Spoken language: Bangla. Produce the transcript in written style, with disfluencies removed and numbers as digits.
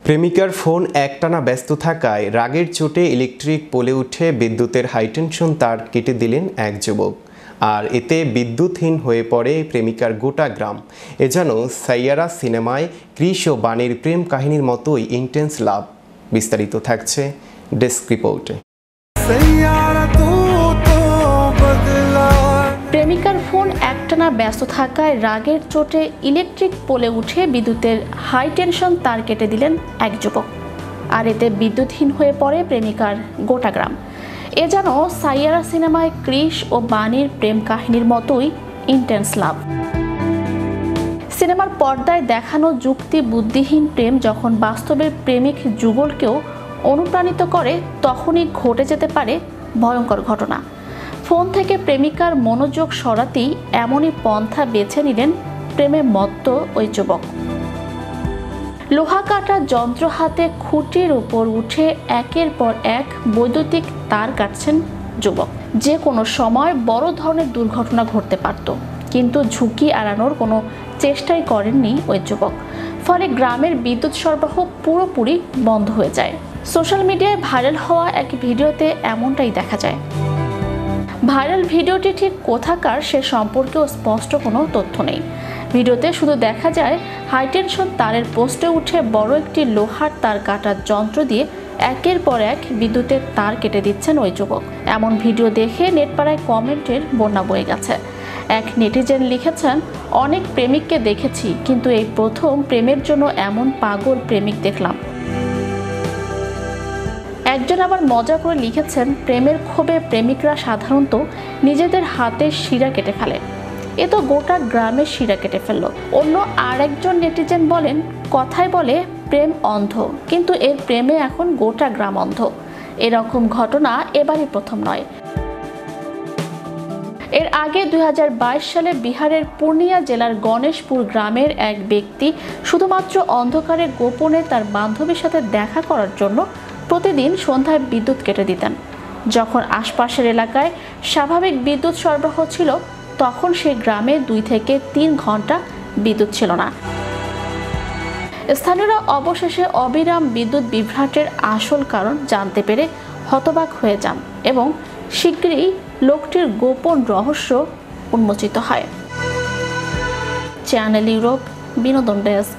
প্রেমিকার ফোন একটানা ব্যস্ত থাকায় রাগের চোটে ইলেকট্রিক পোলে উঠে বিদ্যুতের হাইটেনশন তার কেটে দিলেন এক যুবক। আর এতে বিদ্যুৎহীন হয়ে পড়ে প্রেমিকার গোটা গ্রাম। এ যেন সাইয়ারা সিনেমায় ক্রিস ও বাণীর প্রেম কাহিনীর মতোই ইন্টেন্স লাভ। বিস্তারিত থাকছে ডেস্ক রিপোর্টে। প্রেমিকার ফোন একটানা ব্যস্ত থাকায় রাগের চোটে ইলেকট্রিক পোলে উঠে বিদ্যুতের হাই টেনশন তার কেটে দিলেন এক যুবক। আর এতে বিদ্যুৎহীন হয়ে পড়ে প্রেমিকার গোটা গ্রাম। এ যেন সাইয়ারা সিনেমায় ক্রিস ও বাণীর প্রেম কাহিনীর মতোই ইন্টেন্স লাভ। সিনেমার পর্দায় দেখানো যুক্তি বুদ্ধিহীন প্রেম যখন বাস্তবের প্রেমিক যুগলকেও অনুপ্রাণিত করে, তখনই ঘটে যেতে পারে ভয়ঙ্কর ঘটনা। ফোন থেকে প্রেমিকার মনোযোগ সরাতেই এমনই পন্থা বেছে নিলেন প্রেমে মত্ত ওই যুবক। লোহা কাটা যন্ত্র হাতে খুঁটির উপর উঠে একের পর এক বৈদ্যুতিক তার কাটছেন যুবক। যে কোনো সময় বড় ধরনের দুর্ঘটনা ঘটতে পারত, কিন্তু ঝুঁকি এড়ানোর কোনো চেষ্টাই করেননি ওই যুবক। ফলে গ্রামের বিদ্যুৎ সরবরাহ পুরোপুরি বন্ধ হয়ে যায়। সোশ্যাল মিডিয়ায় ভাইরাল হওয়া এক ভিডিওতে এমনটাই দেখা যায়। ভাইরাল ভিডিওটি ঠিক কোথাকার সে সম্পর্কেও স্পষ্ট কোনো তথ্য নেই। ভিডিওতে শুধু দেখা যায় হাইটেনশন তারের পোস্টে উঠে বড় একটি লোহার তার কাটার যন্ত্র দিয়ে একের পর এক বিদ্যুতের তার কেটে দিচ্ছেন ওই যুবক। এমন ভিডিও দেখে নেটপাড়ায় কমেন্টের বন্যা বয়ে গেছে। এক নেটিজেন লিখেছেন, অনেক প্রেমিককে দেখেছি, কিন্তু এই প্রথম প্রেমের জন্য এমন পাগল প্রেমিক দেখলাম। একজন আবার মজা করে লিখেছেন, প্রেমের ক্ষোভে প্রেমিকরা সাধারণত নিজেদের হাতের শিরা কেটে ফেলে, এ তো গোটা গ্রামের শিরা কেটে ফেলল। অন্য আর একজন নেটিজেন বলেন, কথায় বলে প্রেম অন্ধ, কিন্তু এর প্রেমে এখন গোটা গ্রাম অন্ধ। এরকম ঘটনা এবারই প্রথম নয়। এর আগে 2022 সালে বিহারের পূর্ণিয়া জেলার গণেশপুর গ্রামের এক ব্যক্তি শুধুমাত্র অন্ধকারে গোপনে তার বান্ধবীর সাথে দেখা করার জন্য প্রতিদিন সন্ধ্যায় বিদ্যুৎ কেটে দিতেন। যখন আশপাশের এলাকায় স্বাভাবিক বিদ্যুৎ সরবরাহ ছিল, তখন সেই গ্রামে 2 থেকে 3 ঘন্টা বিদ্যুৎ ছিল না। স্থানীয়রা অবশেষে অবিরাম বিদ্যুৎ বিভ্রাটের আসল কারণ জানতে পেরে হতবাক হয়ে যান এবং শীঘ্রই লোকটির গোপন রহস্য উন্মোচিত হয়। চ্যানেল ইউরোপ বিনোদন ডেস্ক।